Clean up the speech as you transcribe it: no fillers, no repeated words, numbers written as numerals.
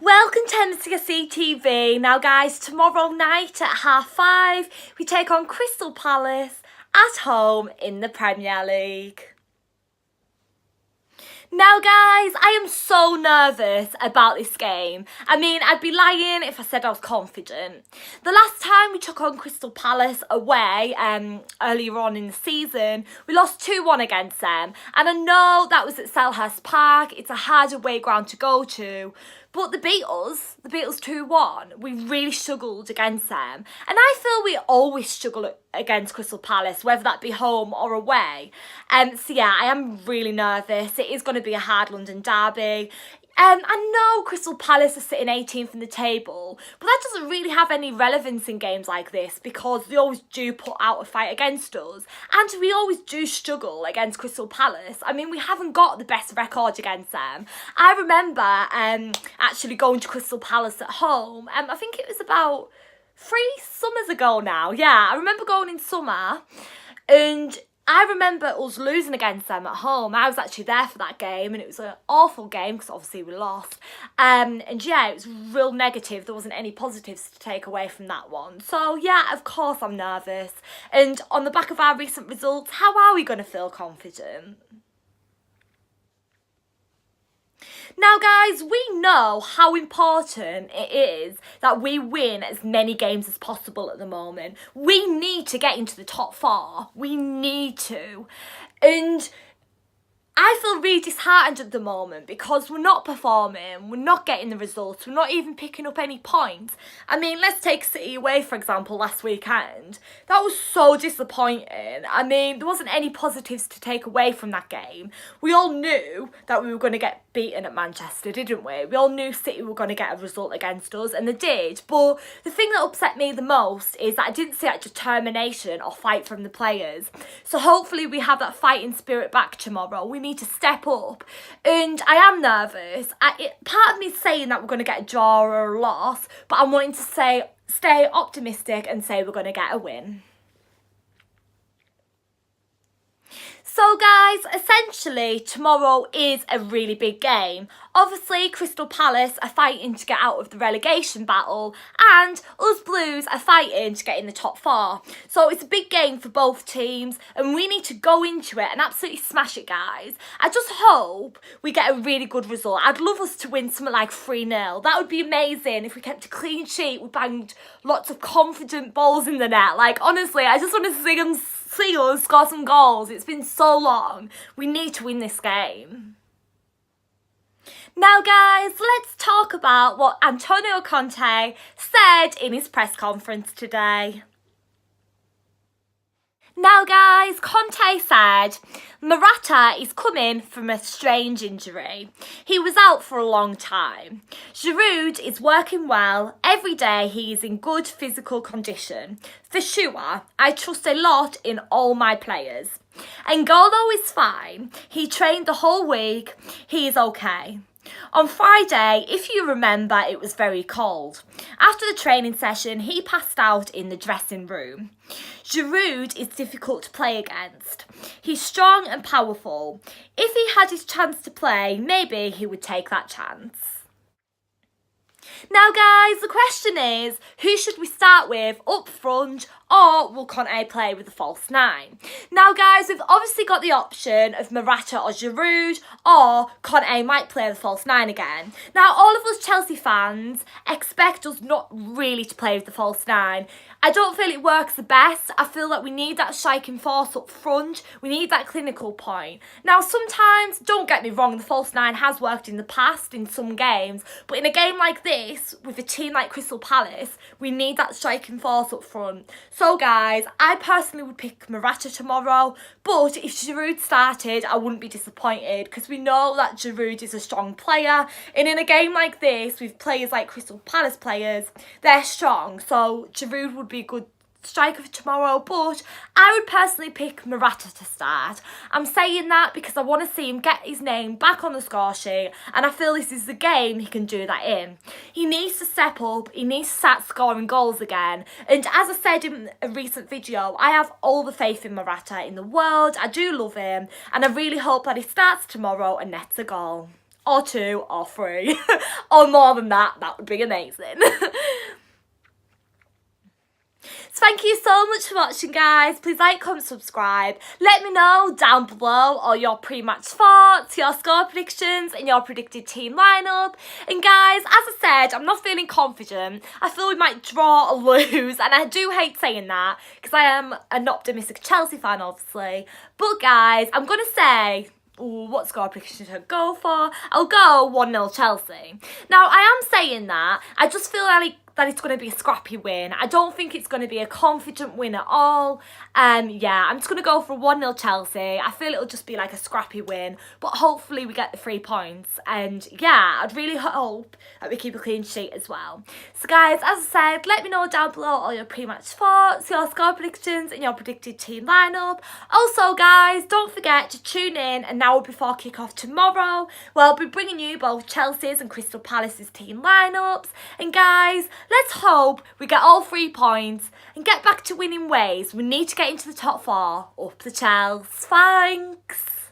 Welcome to MCSE TV. Now guys, tomorrow night at 5:30 we take on Crystal Palace at home in the Premier League. Now guys, I am so nervous about this game. I mean, I'd be lying if I said I was confident. The last time we took on Crystal Palace away, earlier on in the season, we lost 2-1 against them. And I know that was at Selhurst Park. It's a hard away ground to go to. But they beat us 2-1. We really struggled against them. And I feel we always struggle against Crystal Palace, whether that be home or away. So yeah, I am really nervous. It is going to be a hard London derby. I know Crystal Palace are sitting 18th in the table, but that doesn't really have any relevance in games like this because they always do put out a fight against us, and we always do struggle against Crystal Palace. I mean, we haven't got the best record against them. I remember actually going to Crystal Palace at home, I think it was about 3 summers ago now. Yeah, I remember going in summer, and I remember us losing against them at home. I was actually there for that game and it was an awful game because obviously we lost. And yeah, it was real negative. There wasn't any positives to take away from that one. So yeah, of course I'm nervous. And on the back of our recent results, how are we going to feel confident? Now guys, we know how important it is that we win as many games as possible at the moment. We need to get into the top 4. We need to. And I feel really disheartened at the moment because we're not performing, we're not getting the results, we're not even picking up any points. I mean, let's take City away, for example, last weekend. That was so disappointing. I mean, there wasn't any positives to take away from that game. We all knew that we were going to get beaten at Manchester, didn't we? We all knew City were going to get a result against us, and they did. But the thing that upset me the most is that I didn't see that determination or fight from the players. So hopefully we have that fighting spirit back tomorrow. We need to step up, and I am nervous. Part of me is saying that we're going to get a draw or a loss, but I'm wanting to stay optimistic and say we're going to get a win. So guys, essentially tomorrow is a really big game. Obviously Crystal Palace are fighting to get out of the relegation battle and us Blues are fighting to get in the top 4. So it's a big game for both teams and we need to go into it and absolutely smash it, guys. I just hope we get a really good result. I'd love us to win something like 3-0. That would be amazing if we kept a clean sheet. We banged lots of confident balls in the net. Like honestly, I just want to see us score some goals. It's been so long. We need to win this game. Now guys, let's talk about what Antonio Conte said in his press conference today. Now guys, Conte said Morata is coming from a strange injury. He was out for a long time. Giroud is working well. Every day he is in good physical condition. For sure, I trust a lot in all my players. N'Golo is fine. He trained the whole week. He is okay. On Friday, if you remember, it was very cold. After the training session, he passed out in the dressing room. Giroud is difficult to play against. He's strong and powerful. If he had his chance to play, maybe he would take that chance. Now guys, the question is, who should we start with up front, or will Conte play with the false 9? Now guys, we've obviously got the option of Morata or Giroud, or Conte might play the false 9 again. Now all of us Chelsea fans expect us not really to play with the false 9. I don't feel it works the best. I feel like we need that striking force up front. We need that clinical point. Now sometimes, don't get me wrong, the false 9 has worked in the past in some games, but in a game like this, with a team like Crystal Palace, we need that striking force up front. So guys, I personally would pick Morata tomorrow, but if Giroud started, I wouldn't be disappointed because we know that Giroud is a strong player, and in a game like this, with players like Crystal Palace players, they're strong, so Giroud would be a good striker for tomorrow, but I would personally pick Morata to start. I'm saying that because I want to see him get his name back on the score sheet, and I feel this is the game he can do that in. He needs to step up, he needs to start scoring goals again, and as I said in a recent video, I have all the faith in Morata in the world. I do love him, and I really hope that he starts tomorrow and nets a goal. or 2 or 3 or more than that. That would be amazing. So thank you so much for watching, guys. Please like, comment, subscribe. Let me know down below all your pre-match thoughts, your score predictions and your predicted team lineup. And guys, as I said, I'm not feeling confident. I feel we might draw or lose, and I do hate saying that because I am an optimistic Chelsea fan, obviously. But guys, I'm going to say... Ooh, what score prediction should I go for? I'll go 1-0 Chelsea. Now, I am saying that. I just feel like that it's going to be a scrappy win. I don't think it's going to be a confident win at all. Yeah, I'm just going to go for 1-0 Chelsea. I feel it'll just be like a scrappy win, but hopefully we get the 3 points. And yeah, I'd really hope that we keep a clean sheet as well. So guys, as I said, let me know down below all your pre-match thoughts, your score predictions and your predicted team lineup. Also guys, don't forget to tune in an hour before kick-off tomorrow, where I'll be bringing you both Chelsea's and Crystal Palace's team lineups. And guys, let's hope we get all 3 points and get back to winning ways. We need to get into the top 4. Up the Chels. Thanks.